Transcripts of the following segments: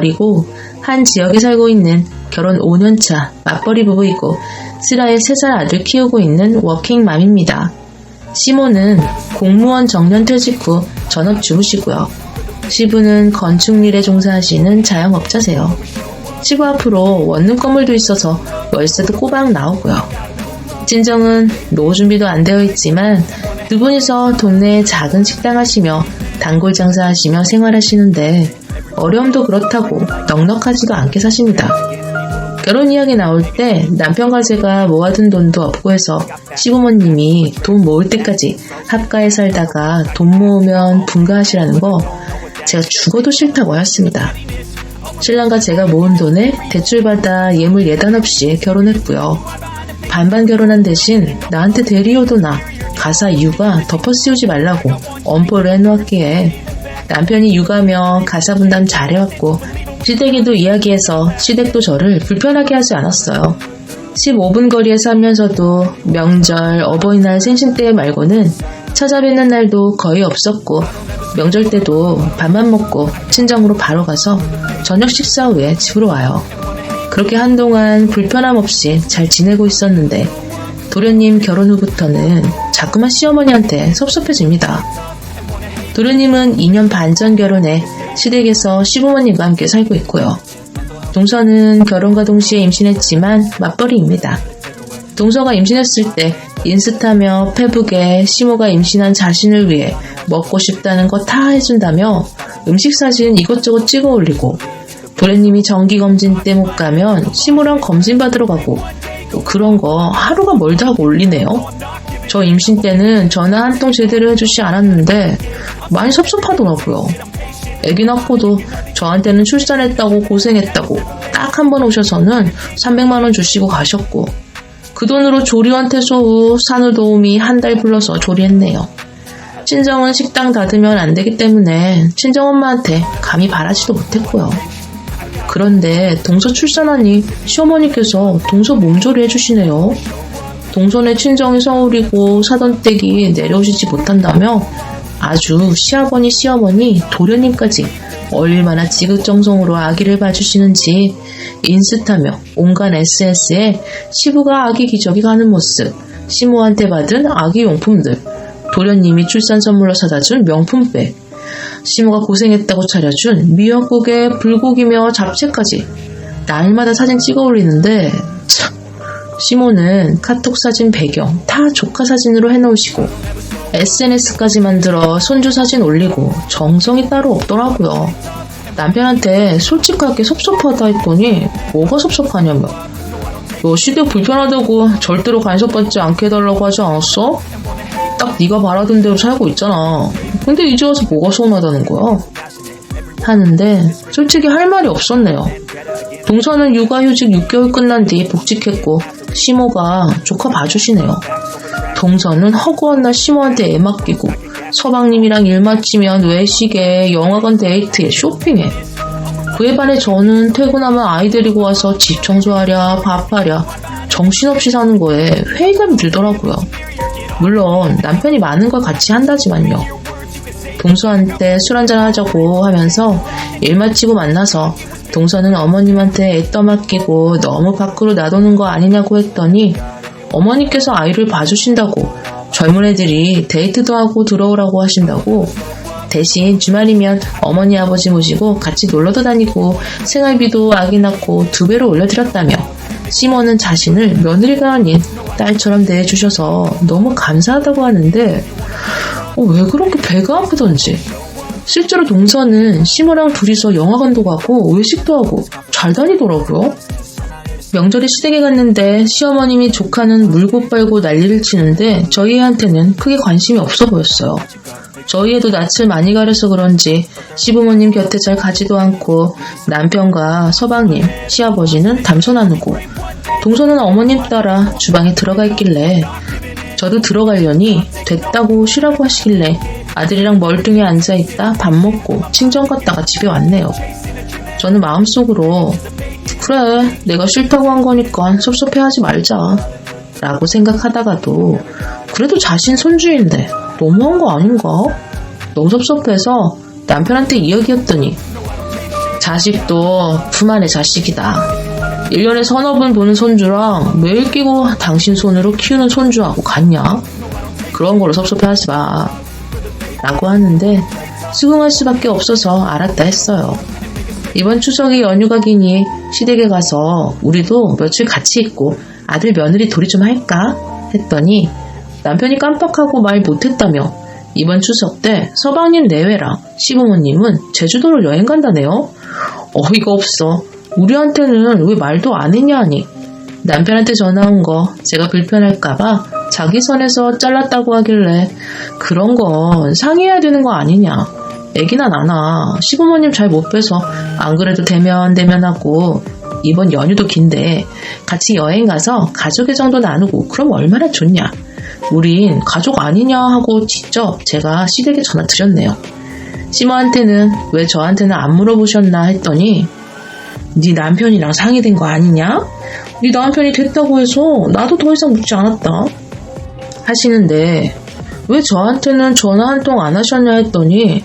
거리고 한 지역에 살고 있는 결혼 5년차 맞벌이 부부이고 슬아의 3살 아들 키우고 있는 워킹맘입니다. 시모는 공무원 정년퇴직 후 전업주부시고요. 시부는 건축일에 종사하시는 자영업자세요. 시부 앞으로 원룸 건물도 있어서 월세도 꼬박 나오고요. 친정은 노후 준비도 안 되어 있지만 두 분이서 동네에 작은 식당 하시며 단골 장사하시며 생활하시는데 어려움도 그렇다고 넉넉하지도 않게 사십니다. 결혼 이야기 나올 때 남편과 제가 모아둔 돈도 없고 해서 시부모님이 돈 모을 때까지 합가에 살다가 돈 모으면 분가하시라는 거 제가 죽어도 싫다고 하였습니다. 신랑과 제가 모은 돈에 대출받아 예물 예단 없이 결혼했고요. 반반 결혼한 대신 나한테 대리효도나 가사 육아 덮어씌우지 말라고 엄포를 해놓았기에 남편이 육아며 가사 분담 잘해왔고 시댁에도 이야기해서 시댁도 저를 불편하게 하지 않았어요. 15분 거리에 살면서도 명절, 어버이날, 생신 때 말고는 찾아뵙는 날도 거의 없었고 명절 때도 밥만 먹고 친정으로 바로 가서 저녁 식사 후에 집으로 와요. 그렇게 한동안 불편함 없이 잘 지내고 있었는데 도련님 결혼 후부터는 자꾸만 시어머니한테 섭섭해집니다. 도련님은 2년 반 전 결혼해 시댁에서 시부모님과 함께 살고 있고요. 동서는 결혼과 동시에 임신했지만 맞벌이입니다. 동서가 임신했을 때 인스타며 페북에 시모가 임신한 자신을 위해 먹고 싶다는 거 다 해준다며 음식 사진 이것저것 찍어 올리고 도련님이 정기검진 때 못 가면 시모랑 검진 받으러 가고 또 그런 거 하루가 멀다 하고 올리네요. 저 임신 때는 전화 한 통 제대로 해주지 않았는데 많이 섭섭하더라고요. 애기 낳고도 저한테는 출산했다고 고생했다고 딱 한 번 오셔서는 300만 원 주시고 가셨고 그 돈으로 조리원 퇴소 후 산후도우미 한 달 불러서 조리했네요. 친정은 식당 닫으면 안 되기 때문에 친정엄마한테 감히 바라지도 못했고요. 그런데 동서 출산하니 시어머니께서 동서 몸조리 해주시네요. 동서네 친정이 서울이고 사돈 댁이 내려오시지 못한다며 아주 시아버니 시어머니 도련님까지 얼마나 지극정성으로 아기를 봐주시는지 인스타며 온갖 SNS에 시부가 아기 기저귀 가는 모습, 시모한테 받은 아기 용품들, 도련님이 출산 선물로 사다준 명품백, 시모가 고생했다고 차려준 미역국에 불고기며 잡채까지 날마다 사진 찍어 올리는데 참, 시모는 카톡 사진 배경 다 조카 사진으로 해놓으시고 SNS까지 만들어 손주 사진 올리고 정성이 따로 없더라고요. 남편한테 솔직하게 섭섭하다 했더니 뭐가 섭섭하냐며 너 시댁 불편하다고 절대로 간섭받지 않게 해달라고 하지 않았어? 딱 네가 바라던 대로 살고 있잖아. 근데 이제 와서 뭐가 서운하다는 거야? 하는데 솔직히 할 말이 없었네요. 동서는 육아휴직 6개월 끝난 뒤 복직했고 시모가 조카 봐주시네요. 동서는 허구한 날 시모한테 애 맡기고 서방님이랑 일 마치면 외식에 영화관 데이트에 쇼핑에 그에 반해 저는 퇴근하면 아이 데리고 와서 집 청소하랴 밥하랴 정신없이 사는 거에 회의감이 들더라고요. 물론 남편이 많은 걸 같이 한다지만요. 동서한테 술 한잔 하자고 하면서 일 마치고 만나서 동서는 어머님한테 애 떠맡기고 너무 밖으로 놔두는 거 아니냐고 했더니 어머니께서 아이를 봐주신다고 젊은 애들이 데이트도 하고 들어오라고 하신다고 대신 주말이면 어머니 아버지 모시고 같이 놀러도 다니고 생활비도 아기 낳고 2배로 올려드렸다며 시모는 자신을 며느리가 아닌 딸처럼 대해주셔서 너무 감사하다고 하는데 왜 그렇게 배가 아프던지 실제로 동서는 시모랑 둘이서 영화관도 가고 외식도 하고 잘 다니더라고요. 명절에 시댁에 갔는데 시어머님이 조카는 물고 빨고 난리를 치는데 저희 애한테는 크게 관심이 없어 보였어요. 저희 애도 낯을 많이 가려서 그런지 시부모님 곁에 잘 가지도 않고 남편과 서방님, 시아버지는 담소 나누고 동서는 어머님 따라 주방에 들어가 있길래 저도 들어가려니 됐다고 쉬라고 하시길래 아들이랑 멀뚱히 앉아있다 밥 먹고 친정 갔다가 집에 왔네요. 저는 마음속으로 그래 내가 싫다고 한 거니까 섭섭해하지 말자 라고 생각하다가도 그래도 자신 손주인데 너무한 거 아닌가? 너무 섭섭해서 남편한테 이야기했더니 자식도 품 안의 자식이다. 1년에 서너 번 보는 손주랑 매일 끼고 당신 손으로 키우는 손주하고 같냐? 그런 걸로 섭섭해하지 마. 라고 하는데 수긍할 수밖에 없어서 알았다 했어요. 이번 추석에 연휴가 기니 시댁에 가서 우리도 며칠 같이 있고 아들 며느리 돌이 좀 할까? 했더니 남편이 깜빡하고 말 못했다며 이번 추석 때 서방님 내외랑 시부모님은 제주도를 여행 간다네요. 어이가 없어. 우리한테는 왜 말도 안 했냐 하니 남편한테 전화 온 거 제가 불편할까봐 자기 선에서 잘랐다고 하길래 그런 건 상의해야 되는 거 아니냐. 애기나 나나 시부모님 잘 못 뵈서 안 그래도 대면하고 이번 연휴도 긴데 같이 여행 가서 가족의 정도 나누고 그럼 얼마나 좋냐. 우린 가족 아니냐 하고 직접 제가 시댁에 전화 드렸네요. 시모한테는 왜 저한테는 안 물어보셨나 했더니 네 남편이랑 상의된 거 아니냐? 네 남편이 됐다고 해서 나도 더 이상 묻지 않았다 하시는데 왜 저한테는 전화 한 통 안 하셨냐 했더니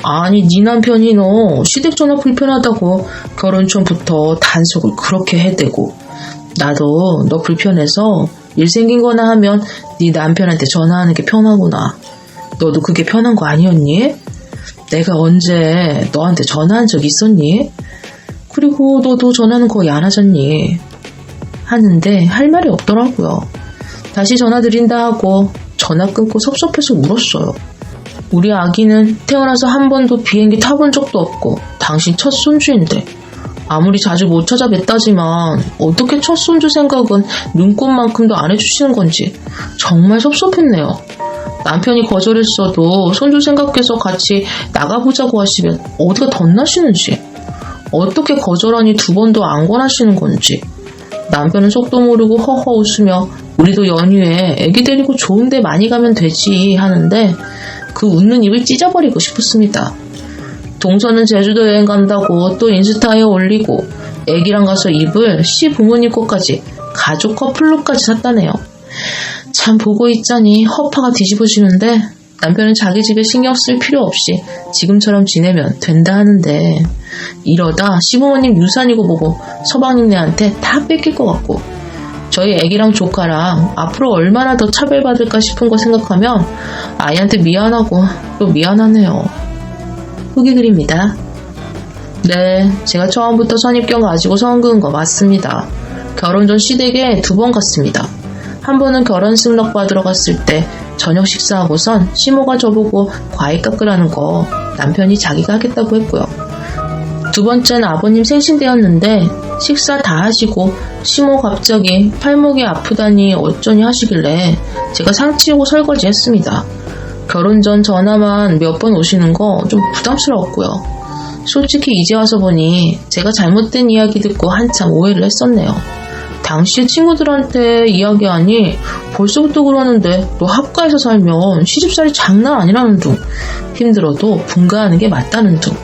아니 네 남편이 너 시댁 전화 불편하다고 결혼 전부터 단속을 그렇게 해대고 나도 너 불편해서 일 생긴 거나 하면 네 남편한테 전화하는 게 편하구나. 너도 그게 편한 거 아니었니? 내가 언제 너한테 전화한 적 있었니? 그리고 너도 전화는 거의 안 하셨니? 하는데 할 말이 없더라고요. 다시 전화 드린다 하고 전화 끊고 섭섭해서 울었어요. 우리 아기는 태어나서 한 번도 비행기 타본 적도 없고 당신 첫 손주인데 아무리 자주 못 찾아뵀다지만 어떻게 첫 손주 생각은 눈꽃만큼도 안 해주시는 건지 정말 섭섭했네요. 남편이 거절했어도 손주 생각해서 같이 나가보자고 하시면 어디가 덧나시는지 어떻게 거절하니 두 번도 안 권하시는 건지 남편은 속도 모르고 허허 웃으며 우리도 연휴에 애기 데리고 좋은 데 많이 가면 되지 하는데 그 웃는 입을 찢어버리고 싶었습니다. 동서는 제주도 여행 간다고 또 인스타에 올리고 애기랑 가서 입을 시부모님 것까지 가족 커플룩까지 샀다네요. 참 보고 있자니 허파가 뒤집어지는데 남편은 자기 집에 신경 쓸 필요 없이 지금처럼 지내면 된다 하는데 이러다 시부모님 유산이고 뭐고 서방님네한테 다 뺏길 것 같고 저희 애기랑 조카랑 앞으로 얼마나 더 차별받을까 싶은 거 생각하면 아이한테 미안하고 또 미안하네요. 후기 글입니다. 네, 제가 처음부터 선입견 가지고 선 그은 거 맞습니다. 결혼 전 시댁에 2번 갔습니다. 한 번은 결혼 승낙 받으러 갔을 때 저녁 식사하고선 시모가 저보고 과일 깎으라는 거 남편이 자기가 하겠다고 했고요. 2번째는 아버님 생신때였는데 식사 다 하시고 시모 갑자기 팔목이 아프다니 어쩌니 하시길래 제가 상치우고 설거지 했습니다. 결혼 전 전화만 몇 번 오시는 거 좀 부담스러웠고요. 솔직히 이제 와서 보니 제가 잘못된 이야기 듣고 한참 오해를 했었네요. 당시 친구들한테 이야기하니 벌써부터 그러는데 너 합가에서 살면 시집살이 장난 아니라는 둥 힘들어도 분가하는 게 맞다는 둥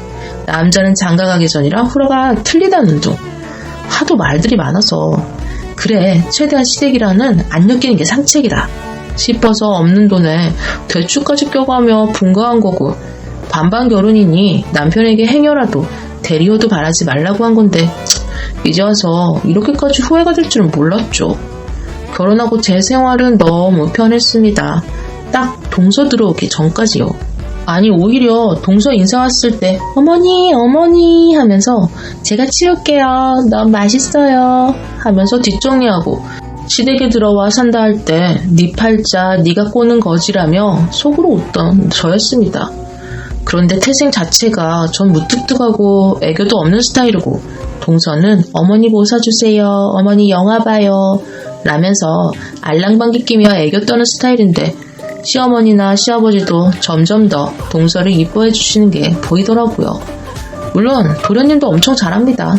남자는 장가가기 전이라 후라가 틀리다는 둥 하도 말들이 많아서 그래 최대한 시댁이라는 안 엮이는 게 상책이다 싶어서 없는 돈에 대추까지 껴가며 분가한 거고 반반 결혼이니 남편에게 행여라도 대리호도 바라지 말라고 한 건데 이제 와서 이렇게까지 후회가 될 줄은 몰랐죠. 결혼하고 제 생활은 너무 편했습니다. 딱 동서 들어오기 전까지요. 아니 오히려 동서 인사 왔을 때 어머니 하면서 제가 치울게요. 너무 맛있어요 하면서 뒷정리하고 시댁에 들어와 산다 할 때 네 팔자 네가 꼬는 거지라며 속으로 웃던 저였습니다. 그런데 태생 자체가 전 무뚝뚝하고 애교도 없는 스타일이고 동서는 어머니 뭐 사주세요 어머니 영화 봐요 라면서 알랑방귀 끼며 애교 떠는 스타일인데 시어머니나 시아버지도 점점 더 동서를 이뻐해 주시는 게 보이더라고요. 물론 도련님도 엄청 잘합니다.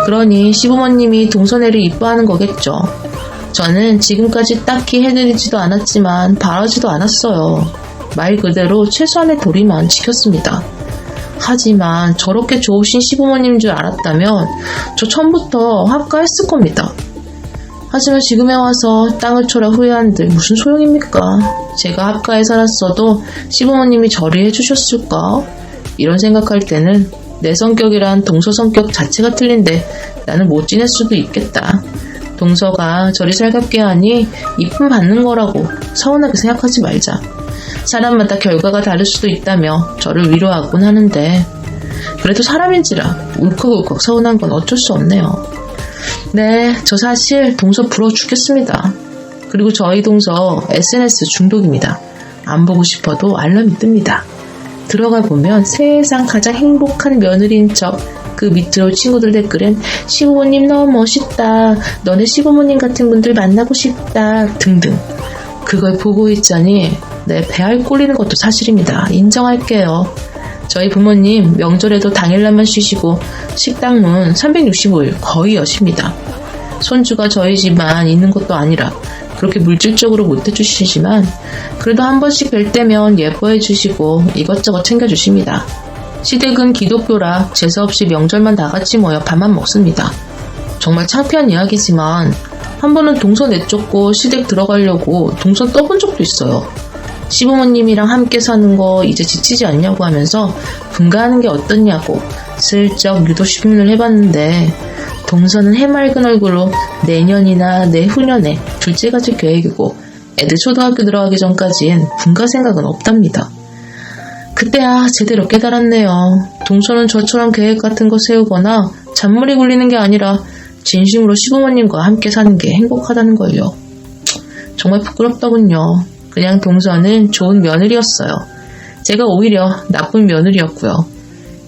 그러니 시부모님이 동서네를 이뻐하는 거겠죠. 저는 지금까지 딱히 해드리지도 않았지만 바라지도 않았어요. 말 그대로 최소한의 도리만 지켰습니다. 하지만 저렇게 좋으신 시부모님인 줄 알았다면 저 처음부터 합가했을 겁니다. 하지만 지금에 와서 땅을 쳐라 후회한들 무슨 소용입니까? 제가 합가에 살았어도 시부모님이 저리 해주셨을까? 이런 생각할 때는 내 성격이란 동서 성격 자체가 틀린데 나는 못 지낼 수도 있겠다. 동서가 저리 살갑게 하니 이쁨 받는 거라고 서운하게 생각하지 말자. 사람마다 결과가 다를 수도 있다며 저를 위로하곤 하는데 그래도 사람인지라 울컥울컥 서운한 건 어쩔 수 없네요. 네, 저 사실 동서 부러워 죽겠습니다. 그리고 저희 동서 SNS 중독입니다. 안 보고 싶어도 알람이 뜹니다. 들어가 보면 세상 가장 행복한 며느리인 척 그 밑으로 친구들 댓글엔 시부모님 너무 멋있다, 너네 시부모님 같은 분들 만나고 싶다 등등. 그걸 보고 있자니 내 배알 꼴리는 것도 사실입니다. 인정할게요. 저희 부모님 명절에도 당일날만 쉬시고 식당 문 365일 거의 여십니다. 손주가 저희 집만 있는 것도 아니라 그렇게 물질적으로 못 해주시지만 그래도 한 번씩 뵐 때면 예뻐해 주시고 이것저것 챙겨주십니다. 시댁은 기독교라 제사 없이 명절만 다 같이 모여 밥만 먹습니다. 정말 창피한 이야기지만 한 번은 동서 내쫓고 시댁 들어가려고 동선 떠본 적도 있어요. 시부모님이랑 함께 사는 거 이제 지치지 않냐고 하면서 분가하는 게 어떻냐고 슬쩍 유도 시문을 해봤는데 동서는 해맑은 얼굴로 내년이나 내후년에 둘째 가질 계획이고 애들 초등학교 들어가기 전까지는 분가 생각은 없답니다. 그때야 제대로 깨달았네요. 동서는 저처럼 계획 같은 거 세우거나 잔머리 굴리는 게 아니라 진심으로 시부모님과 함께 사는 게 행복하다는 걸요. 정말 부끄럽더군요. 그냥 동서는 좋은 며느리였어요. 제가 오히려 나쁜 며느리였고요.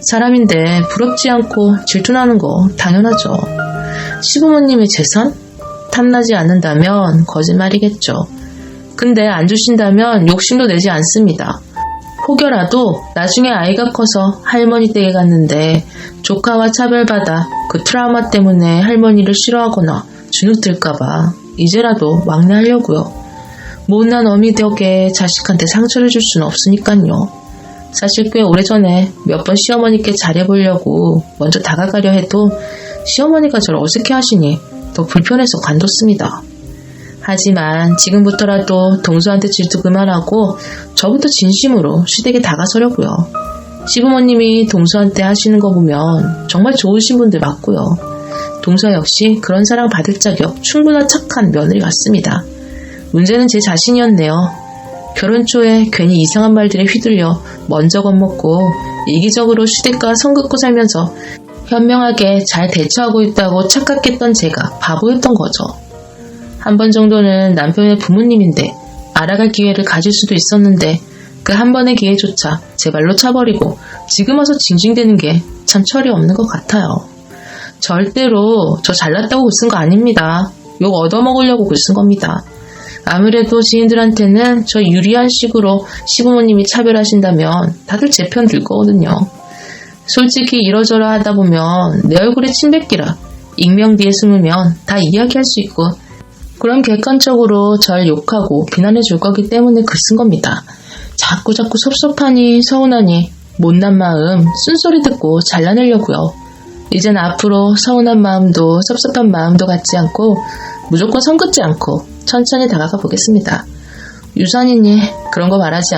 사람인데 부럽지 않고 질투나는 거 당연하죠. 시부모님의 재산? 탐나지 않는다면 거짓말이겠죠. 근데 안 주신다면 욕심도 내지 않습니다. 혹여라도 나중에 아이가 커서 할머니 댁에 갔는데 조카와 차별받아 그 트라우마 때문에 할머니를 싫어하거나 주눅들까봐 이제라도 왕래하려고요. 못난 어미 덕에 자식한테 상처를 줄 수는 없으니까요. 사실 꽤 오래전에 몇 번 시어머니께 잘해보려고 먼저 다가가려 해도 시어머니가 저를 어색해 하시니 더 불편해서 관뒀습니다. 하지만 지금부터라도 동서한테 질투 그만하고 저부터 진심으로 시댁에 다가서려고요. 시부모님이 동서한테 하시는 거 보면 정말 좋으신 분들 맞고요. 동서 역시 그런 사랑 받을 자격 충분한 착한 며느리 같습니다. 문제는 제 자신이었네요. 결혼 초에 괜히 이상한 말들에 휘둘려 먼저 겁먹고 이기적으로 시댁과 선긋고 살면서 현명하게 잘 대처하고 있다고 착각했던 제가 바보였던 거죠. 한 번 정도는 남편의 부모님인데 알아갈 기회를 가질 수도 있었는데 그 한 번의 기회조차 제 발로 차버리고 지금 와서 징징대는 게 참 철이 없는 것 같아요. 절대로 저 잘났다고 글쓴 거 아닙니다. 욕 얻어먹으려고 글쓴 겁니다. 아무래도 지인들한테는 저 유리한 식으로 시부모님이 차별하신다면 다들 제 편 들 거거든요. 솔직히 이러저러 하다 보면 내 얼굴에 침 뱉기라 익명 뒤에 숨으면 다 이야기할 수 있고 그럼 객관적으로 절 욕하고 비난해 줄 거기 때문에 글 쓴 겁니다. 자꾸 섭섭하니 서운하니 못난 마음 쓴소리 듣고 잘라내려고요. 이젠 앞으로 서운한 마음도 섭섭한 마음도 갖지 않고 무조건 선긋지 않고 천천히 다가가 보겠습니다. 유산이니 그런 거 말하지